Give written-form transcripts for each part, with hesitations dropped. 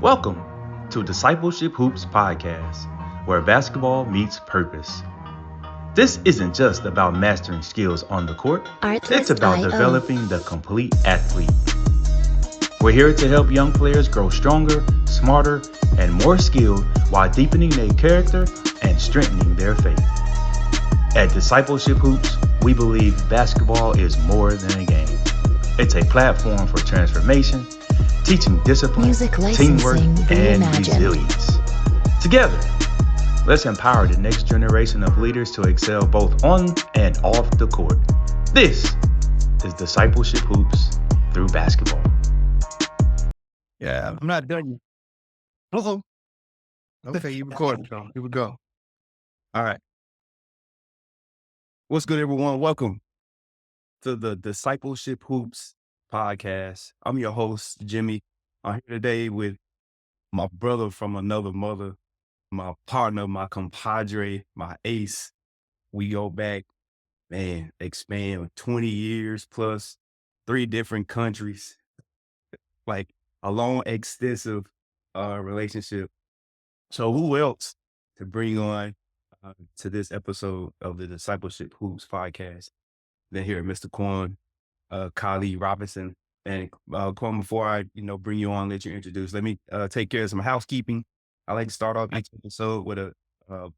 Welcome to Discipleship Hoops Podcast, where basketball meets purpose. This isn't just about mastering skills on the court, it's about developing the complete athlete. We're here to help young players grow stronger, smarter, and more skilled while deepening their character and strengthening their faith. At Discipleship Hoops, we believe basketball is more than a game. It's a platform for transformation, teaching discipline, teamwork, and resilience. Together, let's empower the next generation of leaders to excel both on and off the court. This is Discipleship Hoops through basketball. Yeah, I'm not done yet. Hello. Okay, you recording, so here we go. All right. What's good, everyone? Welcome to the Discipleship Hoops Podcast. I'm your host, Jimmy. I'm here today with my brother from another mother, my partner, my compadre, my ace. We go back, expand 20 years plus, 3 different countries, like a long, extensive relationship. So who else to bring on to this episode of the Discipleship Hoops Podcast than here, Mr. Quan, Kali Robinson. And Quan, before I bring you on, let you introduce, let me take care of some housekeeping. I like to start off each episode with a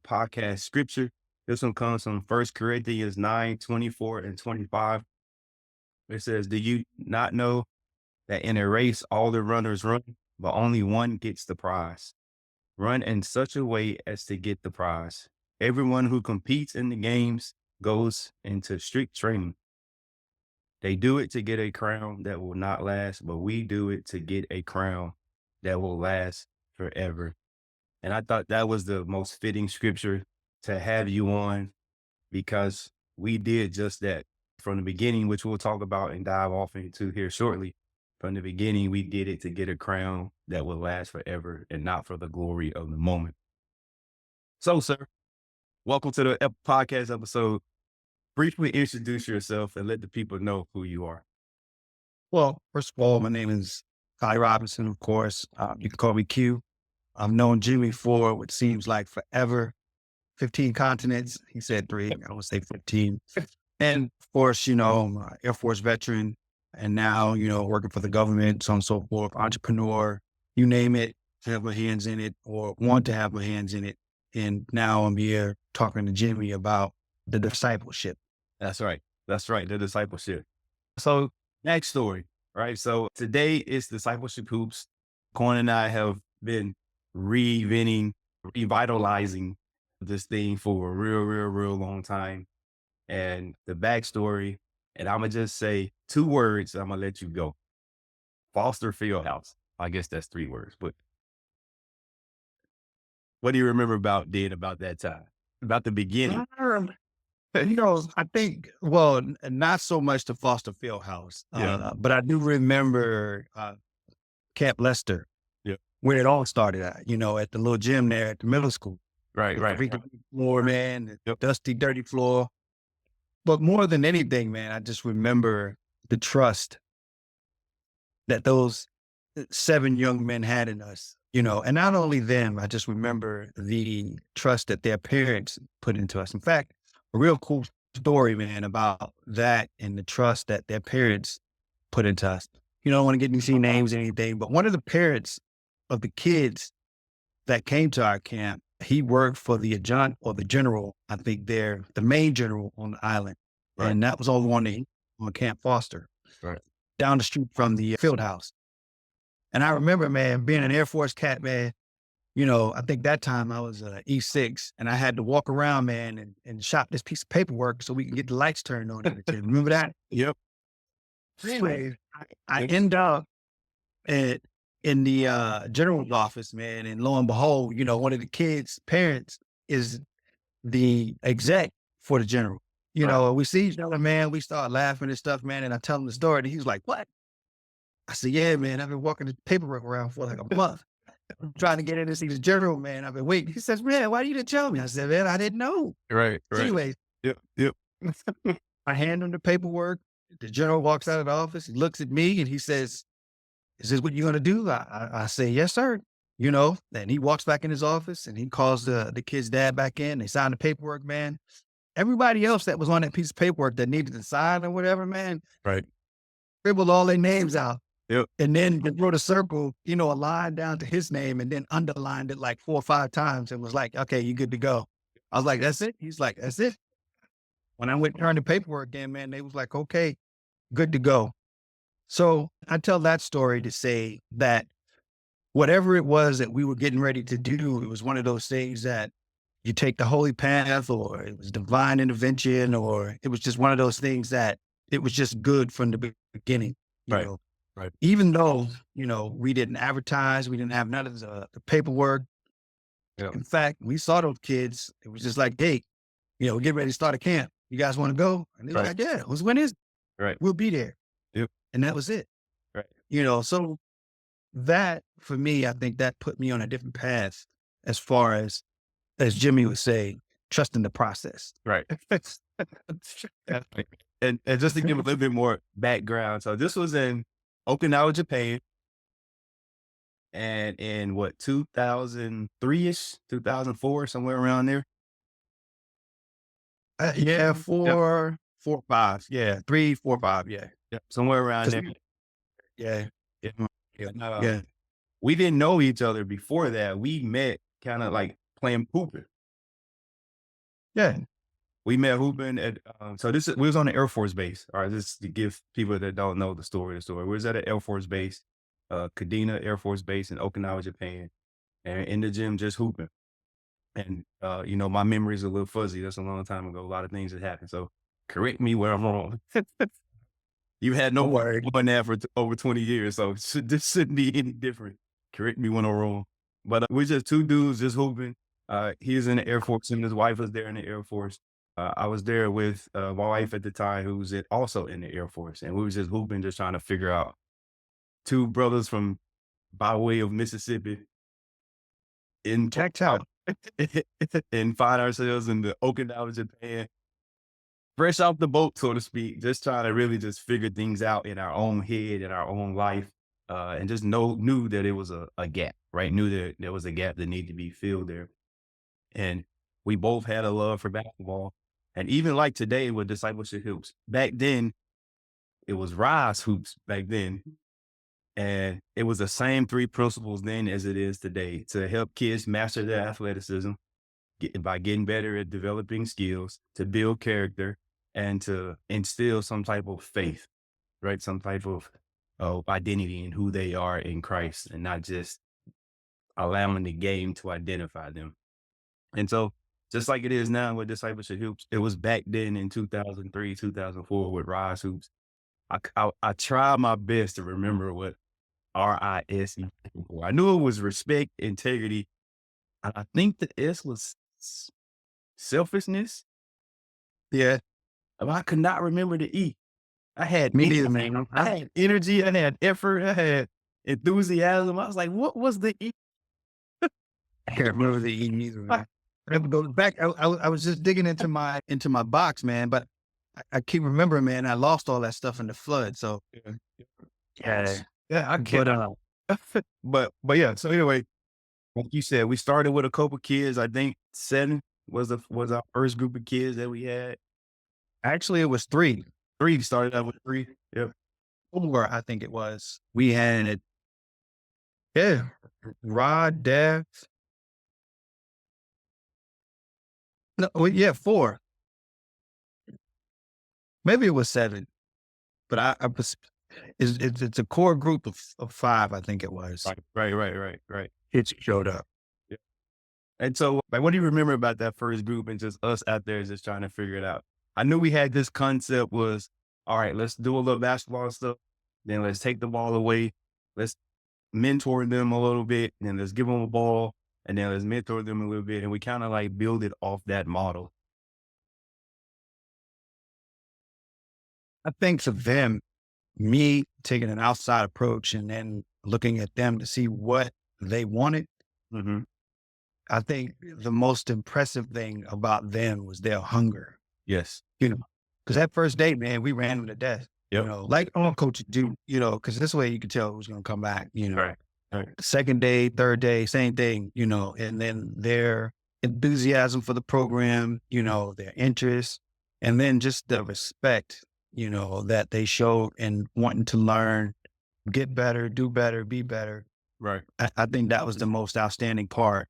podcast scripture. This one comes from 1 Corinthians 9:24 and 25. It says, "Do you not know that in a race all the runners run, but only one gets the prize? Run in such a way as to get the prize. Everyone who competes in the games goes into strict training. They do it to get a crown that will not last, but we do it to get a crown that will last forever." And I thought that was the most fitting scripture to have you on, because we did just that from the beginning, which we'll talk about and dive off into here shortly. From the beginning, we did it to get a crown that will last forever and not for the glory of the moment. So, sir, welcome to the podcast episode. Briefly introduce yourself and let the people know who you are. Well, first of all, my name is Kali Robinson, of course. You can call me Q. I've known Jimmy for what seems like forever, 15 continents. He said 3, I would say 15. And of course, I'm an Air Force veteran, and now, working for the government, so on and so forth, entrepreneur, you name it, have my hands in it or want to have my hands in it. And now I'm here talking to Jimmy about the discipleship. That's right. The discipleship. So next story, right? So today is Discipleship Hoops. Quan and I have been revitalizing this thing for a real long time. And the backstory, and I'm going to just say 2 words, I'm going to let you go. Foster Fieldhouse. I guess that's 3 words, but what do you remember about that time? About the beginning? I think, not so much the Foster Fieldhouse, but I do remember Camp Lester, where it all started at, at the little gym there at the middle school. Right. Floor, man, dusty, dirty floor. But more than anything, man, I just remember the trust that those 7 young men had in us, and not only them, I just remember the trust that their parents put into us. In fact, a real cool story, man, about that and the trust that their parents put into us. I don't want to get into names or anything, but one of the parents of the kids that came to our camp, he worked for the adjutant or the general, I think they're the main general on the island. Right. And that was all on Camp Foster, right down the street from the field house. And I remember, man, being an Air Force cat, man, I think that time I was E6 and I had to walk around, man, and shop this piece of paperwork so we can get the lights turned on. Remember that? Yep. Anyway, I end up in the general's office, man, and lo and behold, one of the kids' parents is the exec for the general. We see each other, man, we start laughing and stuff, man, and I tell him the story, and he's like, "What?" I said, "Yeah, man, I've been walking the paperwork around for like a month. I'm trying to get in to see the general, man. I've been waiting." He says, "Man, why you didn't tell me?" I said, "Man, I didn't know." Right. So anyways, Yep. I hand him the paperwork. The general walks out of the office. He looks at me and he says, "Is this what you're going to do?" I say, "Yes, sir." and he walks back in his office and he calls the kid's dad back in. They sign the paperwork, man. Everybody else that was on that piece of paperwork that needed to sign or whatever, man. Right. Scribbled all their names out. Yep. And then they wrote a circle, a line down to his name and then underlined it like 4 or 5 times and was like, okay, you good to go. I was like, that's it? He's like, that's it. When I went and turned the paperwork in, man, they was like, okay, good to go. So I tell that story to say that whatever it was that we were getting ready to do, it was one of those things that you take the holy path, or it was divine intervention, or it was just one of those things that it was just good from the beginning. Right. Right. Even though, we didn't advertise, we didn't have none of the paperwork. Yep. In fact, we saw those kids. It was just like, hey, we're getting ready to start a camp. You guys want to go? And they were like, yeah, when is it? Right. We'll be there. Yep. And that was it. Right. So that for me, I think that put me on a different path as far as Jimmy was saying, trusting the process. Right. And just to give a little bit more background. So this was in Okinawa, Japan. And in 2003-ish, 2004, somewhere around there. 4, 5. Yeah. 3, 4, 5. Yeah. Somewhere around there. Yeah. We didn't know each other before that. We met kind of like playing hooping. Yeah. We met hooping at, we was on the Air Force base. All right, just to give people that don't know the story. We was at an Air Force base, Kadena Air Force Base in Okinawa, Japan, and in the gym just hooping. And, my memory is a little fuzzy. That's a long time ago. A lot of things that happened. So correct me where I'm wrong. You had no word on that for over 20 years. So this shouldn't be any different. Correct me when I'm wrong. But we're just 2 dudes just hooping. He was in the Air Force and his wife was there in the Air Force. I was there with my wife at the time, who was also in the Air Force. And we was just hooping, just trying to figure out 2 brothers from by way of Mississippi in Tactile. and find ourselves in the Okinawa, Japan, fresh off the boat, so to speak, just trying to really just figure things out in our own head, in our own life, and just knew that it was a gap, right? Knew that there was a gap that needed to be filled there. And we both had a love for basketball. And even like today with Discipleship Hoops, back then, it was Rise Hoops back then. And it was the same 3 principles then as it is today, to help kids master their athleticism by getting better at developing skills, to build character, and to instill some type of faith, right? Some type of identity in who they are in Christ, and not just allowing the game to identify them. And so just like it is now with Discipleship Hoops, it was back then in 2003, 2004 with Rise Hoops. I tried my best to remember what RISE stood for. I knew it was respect, integrity. I think the S was selfishness. Yeah. But I could not remember the E. I had Me neither, man. I had energy, I had effort, I had enthusiasm. I was like, what was the E? I can't remember the E neither, man. I have to go back. I was just digging into my box, man, but I keep remembering, man, I lost all that stuff in the flood. So yeah, I can't. But yeah. So anyway, like you said, we started with a couple kids. I think 7 was our first group of kids that we had. Actually, it was 3. 3 started out with 3. Yep. 4, I think it was. We had Rod, Dev. No, 4. Maybe it was 7, but I was. It's a core group of 5. I think it was. Right. It showed up. Yeah. And so, like, what do you remember about that first group and just us out there just trying to figure it out? I knew we had this concept was, all right, let's do a little basketball stuff. Then let's take the ball away. Let's mentor them a little bit. And then let's give them a ball. And then let's mentor them a little bit. And we kind of like build it off that model. I think for them, me taking an outside approach and then looking at them to see what they wanted. Mm-hmm. I think the most impressive thing about them was their hunger. Yes. Because that first day, man, we ran them to death. Yep. Like all coaches do, because this way you can tell who's going to come back, Right. Second day, third day, same thing, and then their enthusiasm for the program, their interest, and then just the respect, that they showed in wanting to learn, get better, do better, be better. Right. I think that was the most outstanding part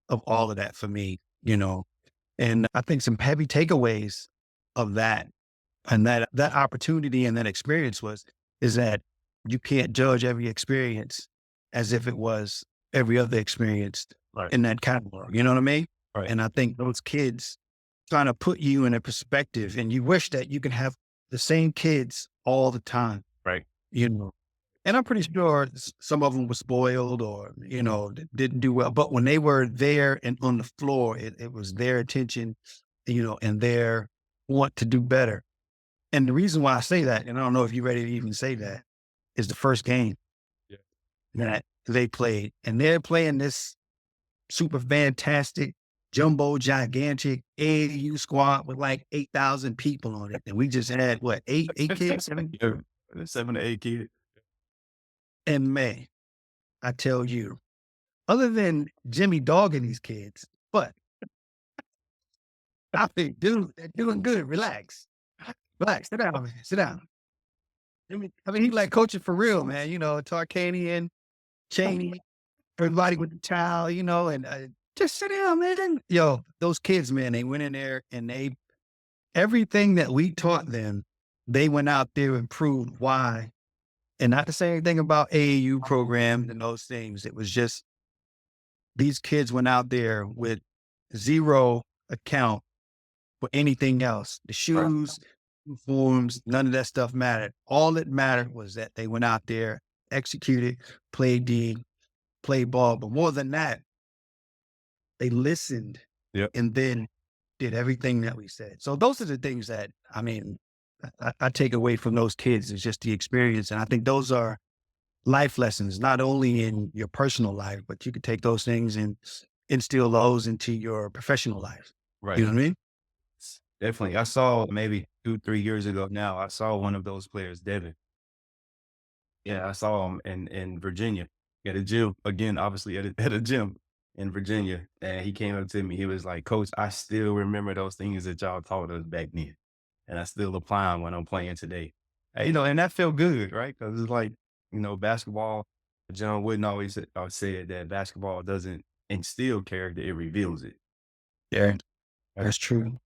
of all of that for me, and I think some heavy takeaways of that and that opportunity and that experience is that you can't judge every experience as if it was every other experience in that category. You know what I mean? Right. And I think those kids trying to put you in a perspective, and you wish that you can have the same kids all the time. Right. And I'm pretty sure some of them were spoiled or, didn't do well. But when they were there and on the floor, it was their attention, and their want to do better. And the reason why I say that, and I don't know if you're ready to even say that, is the first game that they played. And they're playing this super fantastic, jumbo, gigantic AAU squad with like 8,000 people on it. And we just had, eight kids? 7 to 8 kids. And man, I tell you, other than Jimmy dogging these kids, but I think, dude, they're doing good. Relax. Sit down, man. Sit down. He's like coaching for real, man. Tarkanian, Cheney, everybody with the towel, and just sit down, man. Yo, those kids, man, they went in there and everything that we taught them, they went out there and proved why. And not to say anything about AAU programs and those things. It was just these kids went out there with zero account for anything else. The shoes, uniforms, none of that stuff mattered. All that mattered was that they went out there, executed, played D, played ball. But more than that, they listened and then did everything that we said. So those are the things that, I take away from those kids is just the experience. And I think those are life lessons, not only in your personal life, but you could take those things and instill those into your professional life. Right. You know what I mean? Definitely. I saw maybe 2-3 years ago now, I saw one of those players, Devin. Yeah, I saw him in Virginia at a gym, again, obviously at a gym in Virginia. And he came up to me. He was like, "Coach, I still remember those things that y'all taught us back then. And I still apply them when I'm playing today." And that felt good, right? Because it's like, basketball, John Wooden always said that basketball doesn't instill character, it reveals it. Yeah, that's true.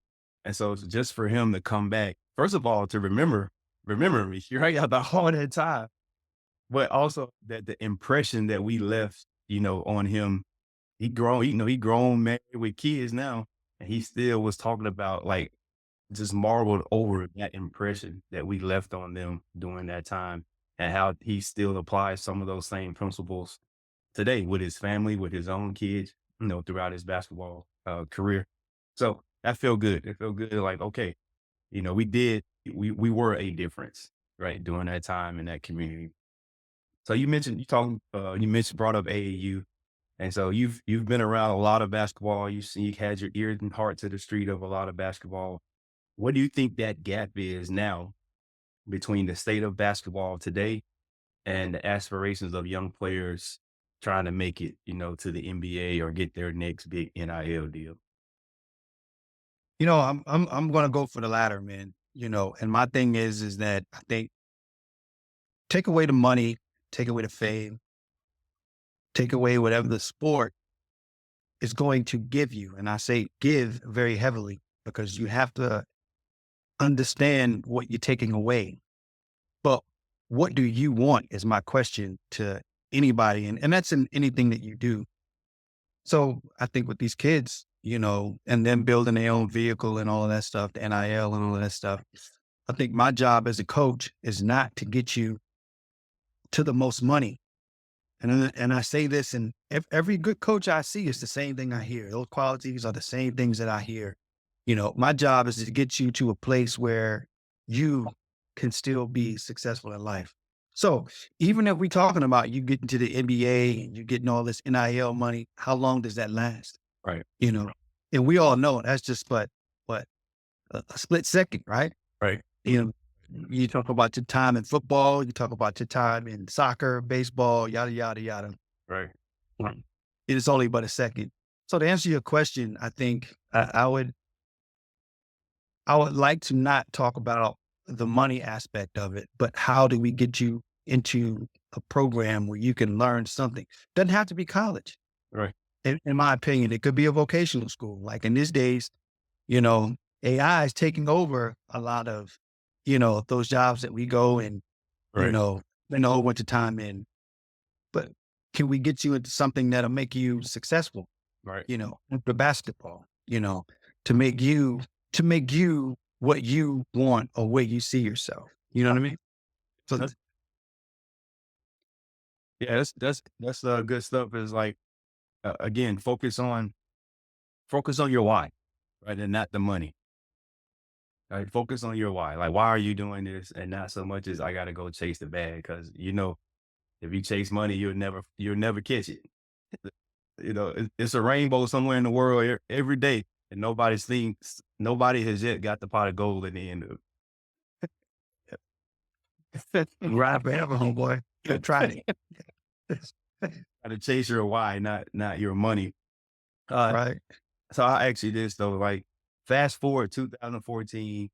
And so it's just for him to come back, first of all, to remember me, right? At the hard time, but also that the impression that we left, on him, he grown, married with kids now, and he still was talking about just marveled over that impression that we left on them during that time and how he still applies some of those same principles today with his family, with his own kids, throughout his basketball career. So that felt good. It felt good. Like, okay, we were a difference, right? During that time in that community. So you brought up AAU. And so you've been around a lot of basketball. You've had your ear and heart to the street of a lot of basketball. What do you think that gap is now between the state of basketball today and the aspirations of young players trying to make it, to the NBA or get their next big NIL deal? I'm going to go for the latter, man. And my thing is that I think take away the money, take away the fame, take away whatever the sport is going to give you. And I say give very heavily because you have to understand what you're taking away. But what do you want is my question to anybody. And that's in anything that you do. So I think with these kids, and them building their own vehicle and all of that stuff, the NIL and all of that stuff, I think my job as a coach is not to get you to the most money. And I say this, and every good coach I see is the same thing I hear. Those qualities are the same things that I hear. My job is to get you to a place where you can still be successful in life. So even if we're talking about you getting to the NBA and you're getting all this NIL money, how long does that last? Right. And we all know that's just a split second, right? Right. You talk about your time in football, you talk about your time in soccer, baseball, yada, yada, yada. Right. It is only but a second. So to answer your question, I think I would like to not talk about the money aspect of it, but how do we get you into a program where you can learn something? Doesn't have to be college. Right. In my opinion, it could be a vocational school. Like in these days, you know, AI is taking over a lot of, those jobs that we go and, Right. spend a whole bunch of time in. But can we get you into something that'll make you successful? Right. The basketball, to make you what you want or where you see yourself. You know what I mean? So Yeah, that's good stuff. Is like again, focus on your why, right, and not the money. Right, focus on your why. Like, why are you doing this, and not so much as I got to go chase the bag, because if you chase money, you'll never catch it. It's a rainbow somewhere in the world every day, and nobody has yet got the pot of gold at the end of it. right forever, homeboy. Try it. Got to chase your why, not your money. Right. So I ask you this though, like fast forward 2004 to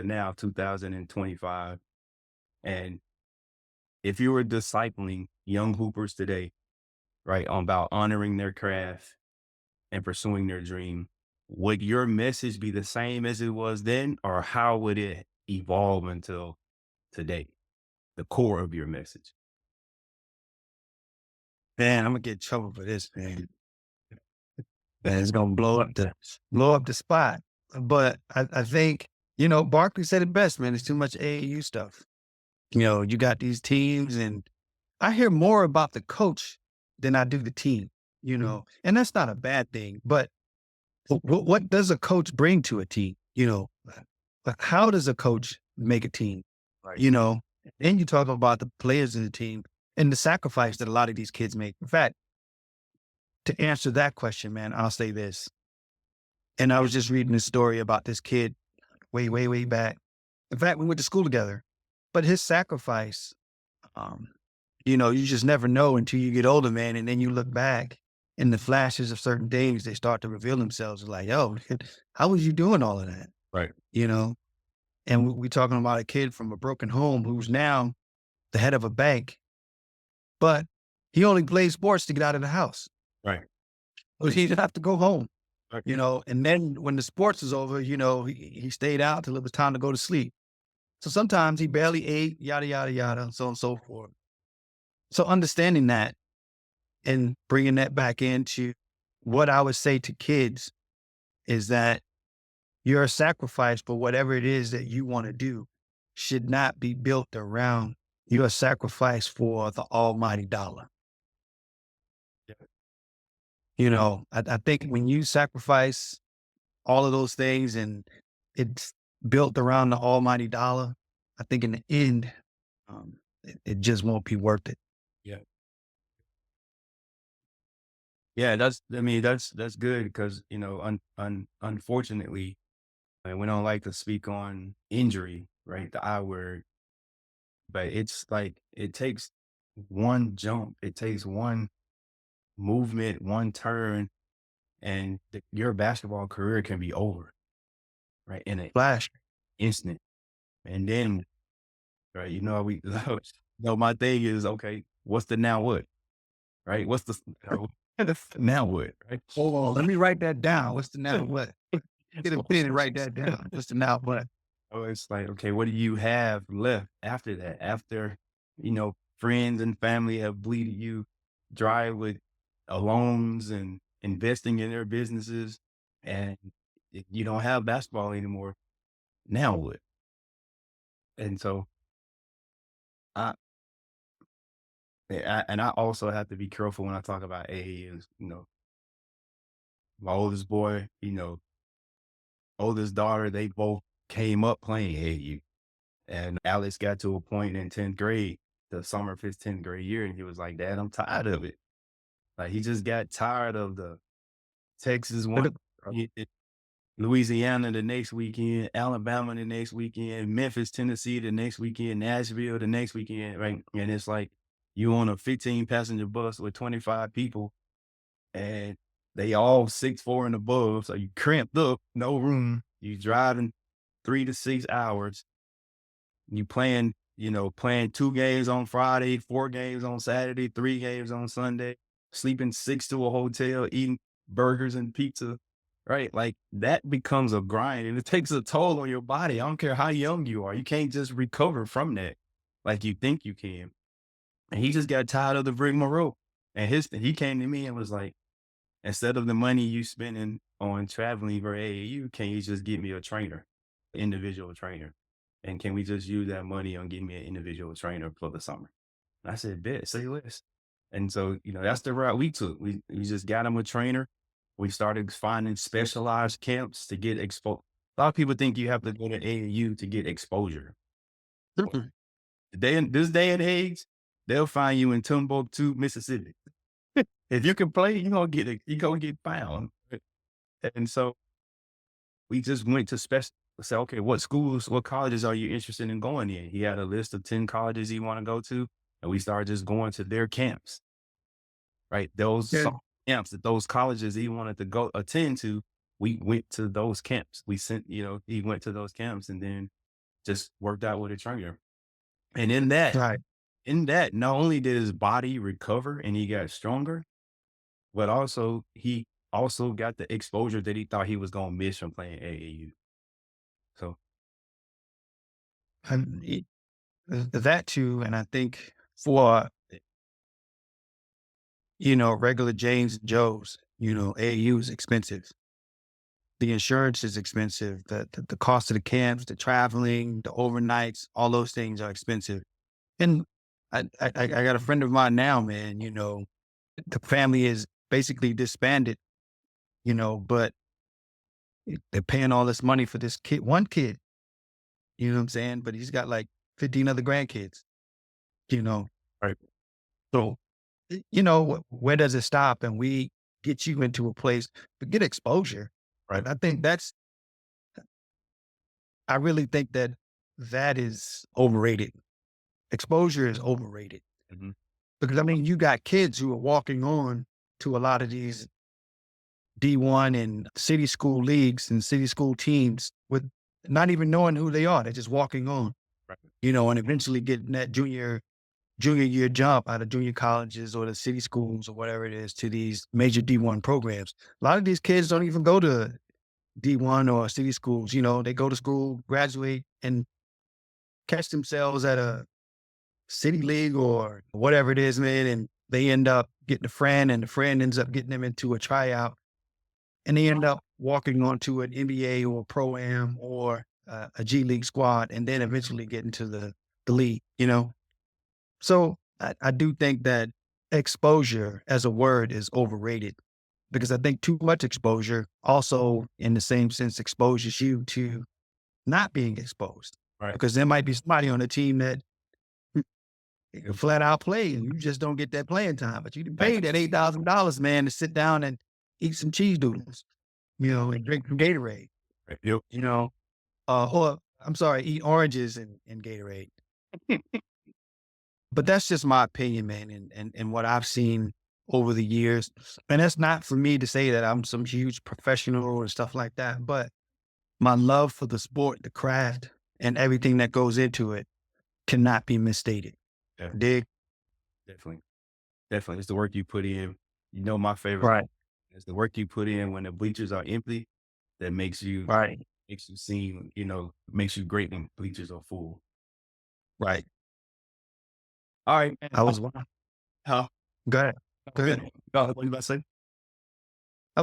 now 2025, and if you were discipling young hoopers today, right, on about honoring their craft and pursuing their dream, would your message be the same as it was then, or how would it evolve until today? The core of your message. Man, I'm gonna get in trouble for this, man. Man, it's gonna blow up the spot. But I think, Barkley said it best, man. It's too much AAU stuff. You got these teams, and I hear more about the coach than I do the team, and that's not a bad thing. But what does a coach bring to a team? How does a coach make a team? Right. Then you talk about the players in the team and the sacrifice that a lot of these kids make. In fact, to answer that question, man, I'll say this. And I was just reading a story about this kid way, way, way back. In fact, we went to school together, but his sacrifice, you just never know until you get older, man. And then you look back and the flashes of certain things, they start to reveal themselves. Like, yo, how was you doing all of that? Right. And we're talking about a kid from a broken home who's now the head of a bank, but he only plays sports to get out of the house. Right. So he didn't have to go home, Right. and then when the sports is over, he stayed out till it was time to go to sleep. So sometimes he barely ate, yada, yada, yada, so on and so forth. So understanding that and bringing that back into what I would say to kids is that your sacrifice for whatever it is that you want to do should not be built around your sacrifice for the almighty dollar. Yeah. I think when you sacrifice all of those things and it's built around the almighty dollar, I think in the end, it just won't be worth it. Yeah. Yeah, that's good because, unfortunately, we don't like to speak on injury, right? The I word, but it's like, it takes one jump, it takes one movement, one turn, and your basketball career can be over, right? In an Flash. instant. And then, right, my thing is, okay, what's the now what? Right? What's the now what? Right? Hold on, let me write that down. What's the now what? Get a pen and write that down. What's the now what? Oh, it's like, okay, what do you have left after that? After, friends and family have bleeded you dry with loans and investing in their businesses, and you don't have basketball anymore. Now what? And so I also have to be careful when I talk about AAUs. My oldest boy, oldest daughter, they both came up playing AAU. And Alex got to a point in 10th grade, the summer of his 10th grade year, and he was like, Dad, I'm tired of it. Like, he just got tired of the Texas one, Louisiana the next weekend, Alabama the next weekend, Memphis, Tennessee the next weekend, Nashville the next weekend, right? And it's like, You on a 15 passenger bus with 25 people and they all 6'4" and above. So you cramped up, no room. You driving 3 to 6 hours. You playing 2 games on Friday, 4 games on Saturday, 3 games on Sunday, sleeping 6 to a hotel, eating burgers and pizza, right? Like that becomes a grind and it takes a toll on your body. I don't care how young you are. You can't just recover from that like you think you can. And he just got tired of the rigmarole. And he came to me and was like, instead of the money you spending on traveling for AAU, can you just get me a trainer, individual trainer? And can we just use that money on getting me an individual trainer for the summer? And I said, bet, say less. And so, that's the route we took. We just got him a trainer. We started finding specialized camps to get exposed. A lot of people think you have to go to AAU to get exposure. This day and age, they'll find you in Timbuktu, Mississippi. If you can play, you're gonna get found. And so we just went to say, okay, what schools, what colleges are you interested in going in? He had a list of 10 colleges he want to go to, and we started just going to their camps, right? Those camps that those colleges he wanted to go attend to, we went to those camps. We sent, he went to those camps and then just worked out with a trainer. And in that, not only did his body recover and he got stronger, but also he also got the exposure that he thought he was going to miss from playing AAU. So. And that too, and I think for, regular James and Joes, AAU is expensive. The insurance is expensive. The cost of the camps, the traveling, the overnights, all those things are expensive. And I got a friend of mine now, man, the family is basically disbanded, but they're paying all this money for this one kid, you know what I'm saying? But he's got like 15 other grandkids, Right. So, where does it stop? And we get you into a place to get exposure. Right. And I really think that is overrated. Exposure is overrated. Mm-hmm. Because you got kids who are walking on to a lot of these D1 and city school leagues and city school teams with not even knowing who they are. They're just walking on, right. And eventually getting that junior year jump out of junior colleges or the city schools or whatever it is to these major D1 programs. A lot of these kids don't even go to D1 or city schools. They go to school, graduate, and catch themselves at a city league or whatever it is, man. And they end up getting a friend and the friend ends up getting them into a tryout. And they end up walking onto an NBA or Pro-Am or a G League squad and then eventually get into the league, So I do think that exposure as a word is overrated because I think too much exposure also in the same sense exposes you to not being exposed. Right. Because there might be somebody on the team that you can flat out play and you just don't get that playing time, but you can pay that $8,000, man, to sit down and eat some cheese doodles, and drink some Gatorade, Right. Yep. or I'm sorry, eat oranges and Gatorade. But that's just my opinion, man, and what I've seen over the years. And that's not for me to say that I'm some huge professional or stuff like that, but my love for the sport, the craft, and everything that goes into it cannot be misstated. Yeah. Dig? Definitely. It's the work you put in. My favorite. Right. It's the work you put in when the bleachers are empty that makes you seem, makes you great when bleachers are full. Right. All right. I was. How? Go ahead. What you about to say? I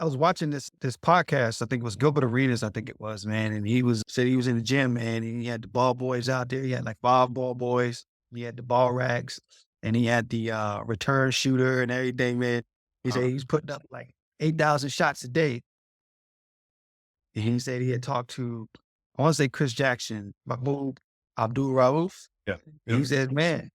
was watching this podcast. I think it was Gilbert Arenas. I think it was, man. And said he was in the gym, man. And he had the ball boys out there. He had like 5 ball boys. He had the ball racks, and he had the return shooter and everything, man. He said he's putting up like 8,000 shots a day. And he said he had talked to, I want to say Chris Jackson, Mahmoud Abdul Rauf. Yeah. He said, man,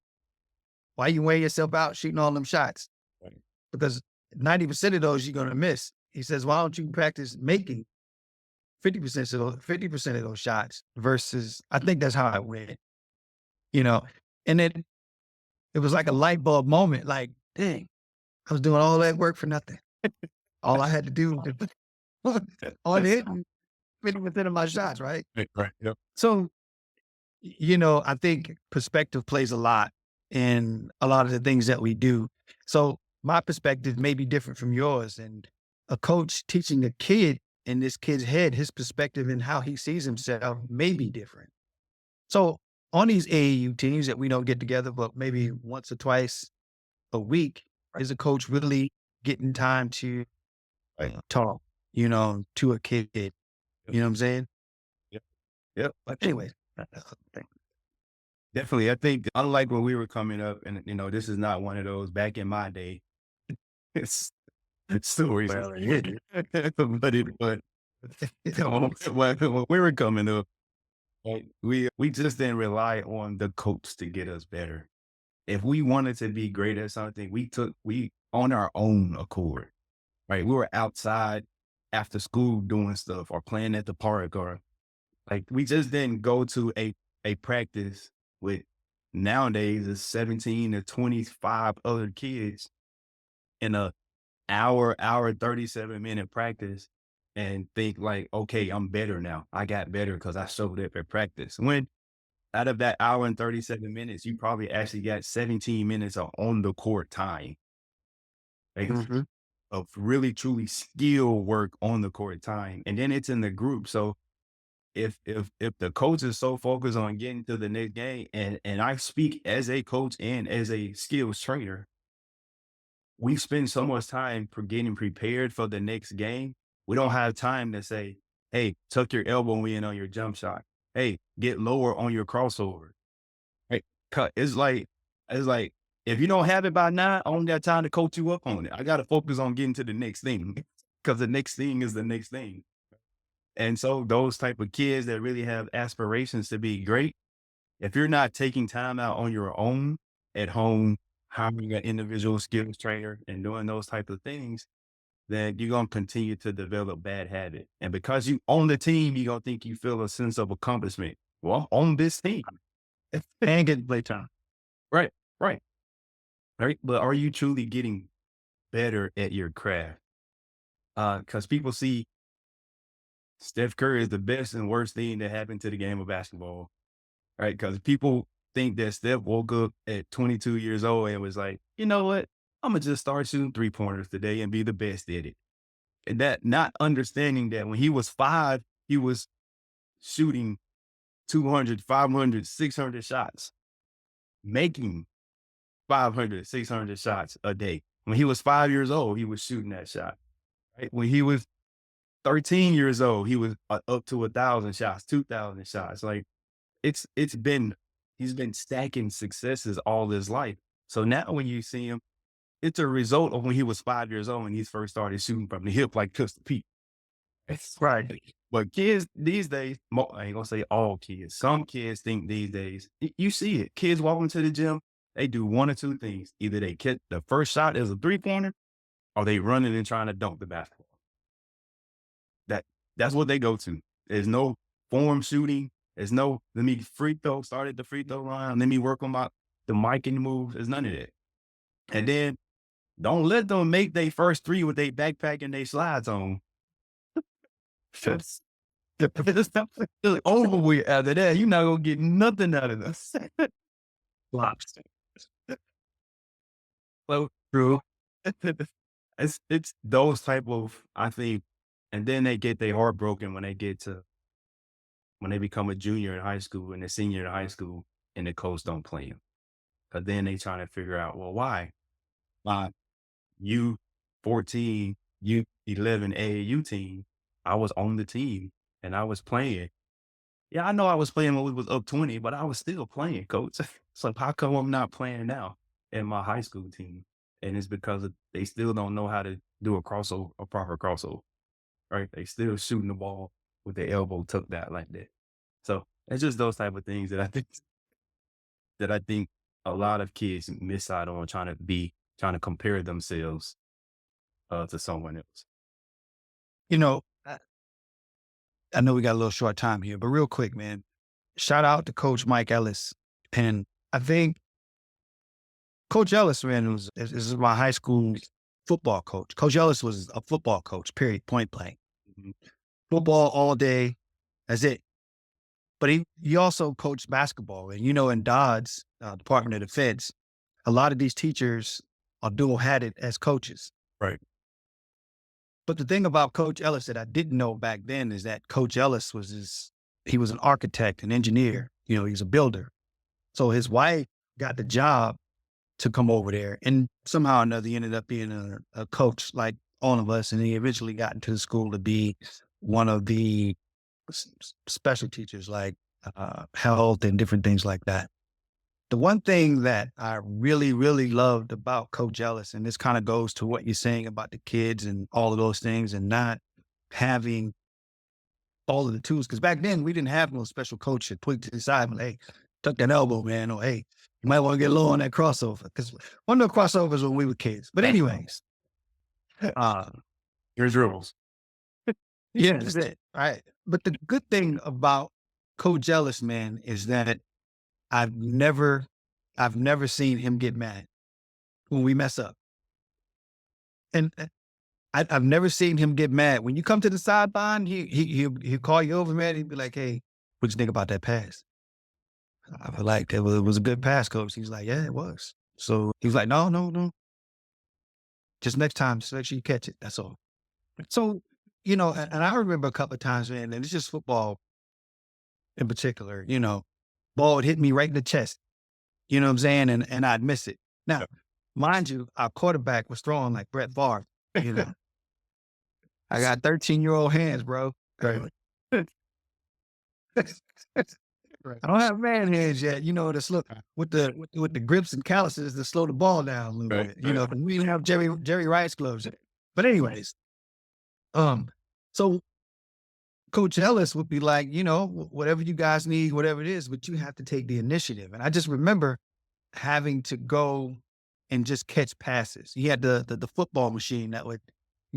why you wearing yourself out shooting all them shots? Right. Because 90% of those you're going to miss. He says, why don't you practice making 50% of those shots versus, I think that's how I went, and then it was like a light bulb moment. Like, dang, I was doing all that work for nothing. All I had to do was on it, 50% of my shots, right? Right. Yep. So, I think perspective plays a lot in a lot of the things that we do. So my perspective may be different from yours. And a coach teaching a kid in this kid's head, his perspective and how he sees himself may be different. So on these AAU teams that we don't get together, but maybe once or twice a week, is a coach really getting time to talk, to a kid? You know what I'm saying? Yep. But anyway, Definitely. I think unlike when we were coming up, and this is not one of those back in my day. It's stories. Well, but when we were coming up, right, we just didn't rely on the coach to get us better. If we wanted to be great at something, we on our own accord, right? We were outside after school doing stuff or playing at the park, or like we just didn't go to a practice with nowadays is 17 to 25 other kids in a hour 37-minute practice and think like, okay, I'm better now. I got better because I showed up at practice. When out of that hour and 37 minutes, you probably actually got 17 minutes of on the court time. Like, of really truly skill work on the court time. And then it's in the group. So if the coach is so focused on getting to the next game, and I speak as a coach and as a skills trainer, we spend so much time for getting prepared for the next game. We don't have time to say, hey, tuck your elbow in on your jump shot. Hey, get lower on your crossover. Right? It's like if you don't have it by now, I don't got time to coach you up on it. I got to focus on getting to the next thing because the next thing is the next thing. And so those type of kids that really have aspirations to be great, if you're not taking time out on your own at home, hiring an individual skills trainer and doing those type of things, then you're going to continue to develop bad habits. And because you own the team, you're going to think you feel a sense of accomplishment. Well, on this team. And get play time. Right. But are you truly getting better at your craft? Because people see Steph Curry is the best and worst thing that happened to the game of basketball, right? Because people think that Steph woke up at 22 years old and was like, you know what? I'm going to just start shooting 3-pointers today and be the best at it. And that not understanding that when he was 5, he was shooting 200, 500, 600 shots, making 500, 600 shots a day. When he was 5 years old, he was shooting that shot, right? When he was 13 years old, he was up to 1,000 shots, 2,000 shots. Like he's been stacking successes all his life. So now when you see him, it's a result of when he was 5 years old and he first started shooting from the hip like Pistol Pete. That's right. But kids these days, I ain't gonna say all kids, some kids think these days, you see it. Kids walk into the gym, they do one or two things. Either they catch the first shot as a 3-pointer or they running and trying to dunk the basketball. That's what they go to. There's no form shooting. There's no, let me start at the free throw line. Let me work on the miking moves. There's none of that. And then don't let them make their first three with their backpack and their slides on. Over with after that. You're not going to get nothing out of this. Lobster. So true. It's those type of, I think, and then they get their heart broken when they become a junior in high school and a senior in high school and the coach don't play them. But then they trying to figure out, well, why? U14, U11 AAU team, I was on the team and I was playing. Yeah, I know I was playing when we was up 20, but I was still playing, coach. So how come I'm not playing now in my high school team? And it's because they still don't know how to do a proper crossover. Right? They still shooting the ball with their elbow tucked out like that. So it's just those type of things that I think a lot of kids miss out on trying to compare themselves to someone else. I know we got a little short time here, but real quick, man, shout out to Coach Mike Ellis. And I think Coach Ellis, man, this is my high school football coach. Coach Ellis was a football coach, period, point blank. Football all day, that's it. But he also coached basketball. And, in Dodds, Department of Defense, a lot of these teachers are dual-hatted as coaches. Right. But the thing about Coach Ellis that I didn't know back then is that Coach Ellis he was an architect, an engineer. He was a builder. So his wife got the job to come over there. And somehow or another, he ended up being a coach like all of us. And he eventually got into the school to be one of the special teachers, like health and different things like that. The one thing that I really, really loved about Coach Ellis, and this kind of goes to what you're saying about the kids and all of those things and not having all of the tools, because back then we didn't have no special coach to put to the side and, hey, tuck that elbow, man, or hey, you might want to get low on that crossover, because one of the crossovers when we were kids. But anyways, here's rules. Yeah, that's it. Right. But the good thing about Coach Ellis, man, is that I've never seen him get mad when we mess up. And I've never seen him get mad. When you come to the sideline, he'll call you over, man. He'd be like, hey, what'd you think about that pass? I feel like it was a good pass, coach. He's like, yeah, it was. So he was like, no. Just next time, just make sure you catch it. That's all. So, and I remember a couple of times, man, and it's just football in particular, ball would hit me right in the chest. You know what I'm saying? And I'd miss it. Now, mind you, our quarterback was throwing like Brett Favre. I got 13-year-old hands, bro. Right. I don't have man hands yet, to slow with the grips and calluses to slow the ball down a little bit. We didn't have Jerry Rice gloves. But anyways, so Coach Ellis would be like, whatever you guys need, whatever it is, but you have to take the initiative. And I just remember having to go and just catch passes. He had the football machine that would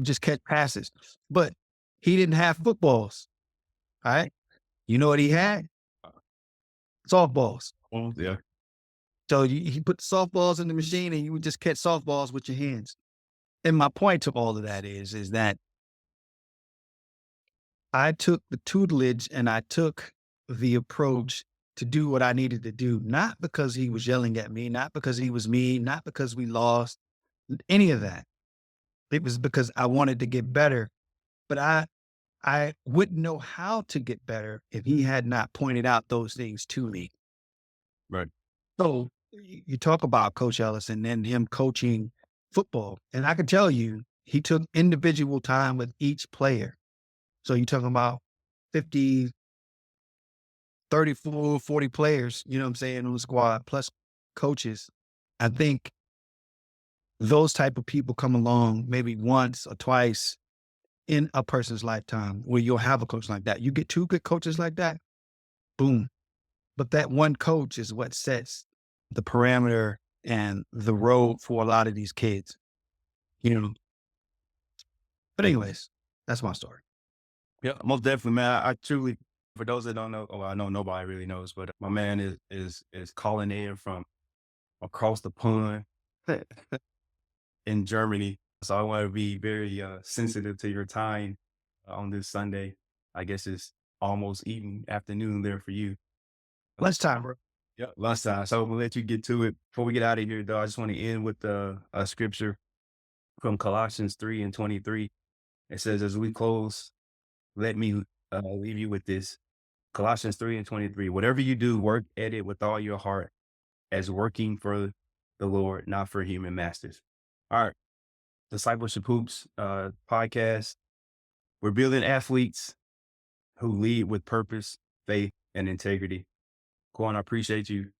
just catch passes, but he didn't have footballs. All right. You know what he had? Softballs. Yeah. So he put softballs in the machine and you would just catch softballs with your hands. And my point to all of that is that I took the tutelage and I took the approach to do what I needed to do, not because he was yelling at me, not because he was mean, not because we lost, any of that. It was because I wanted to get better, but I wouldn't know how to get better if he had not pointed out those things to me. Right. So you talk about Coach Ellis and then him coaching football. And I can tell you, he took individual time with each player. So you're talking about 50, 34, 40 players, you know what I'm saying, on the squad, plus coaches. I think those type of people come along maybe once or twice in a person's lifetime where you'll have a coach like that. You get two good coaches like that, boom. But that one coach is what sets the parameter and the road for a lot of these kids, But anyways, that's my story. Yeah, most definitely, man. I truly, for those that don't know, I know nobody really knows, but my man is calling in from across the pond in Germany. So I want to be very sensitive to your time on this Sunday. I guess it's almost evening, afternoon there for you. Lunchtime, bro. Yeah, lunchtime. So we'll let you get to it. Before we get out of here, though, I just want to end with a scripture from Colossians 3:23. It says, as we close, let me leave you with this. Colossians 3:23. Whatever you do, work at it with all your heart as working for the Lord, not for human masters. All right. Discipleship Hoops Podcast. We're building athletes who lead with purpose, faith, and integrity. Quan, I appreciate you.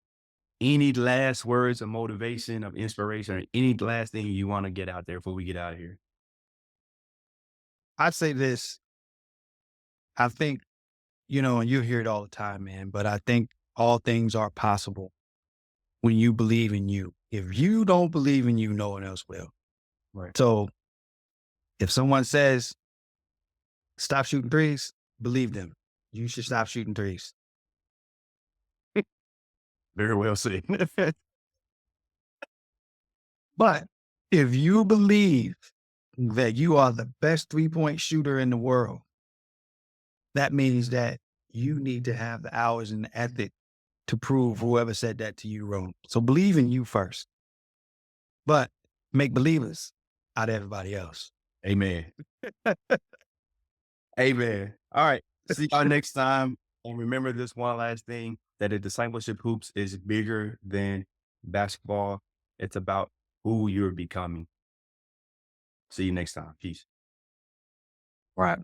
Any last words of motivation, of inspiration, or any last thing you want to get out there before we get out of here? I'd say this. I think, and you hear it all the time, man, but I think all things are possible when you believe in you. If you don't believe in you, no one else will. Right. So if someone says, stop shooting threes, believe them. You should stop shooting threes. Very well said. But if you believe that you are the best 3-point shooter in the world, that means that you need to have the hours and the ethic to prove whoever said that to you wrong. So believe in you first, but make believers out of everybody else. Amen. Amen. All right. See y'all next time. And remember this one last thing, that the Discipleship Hoops is bigger than basketball. It's about who you're becoming. See you next time. Peace. Right.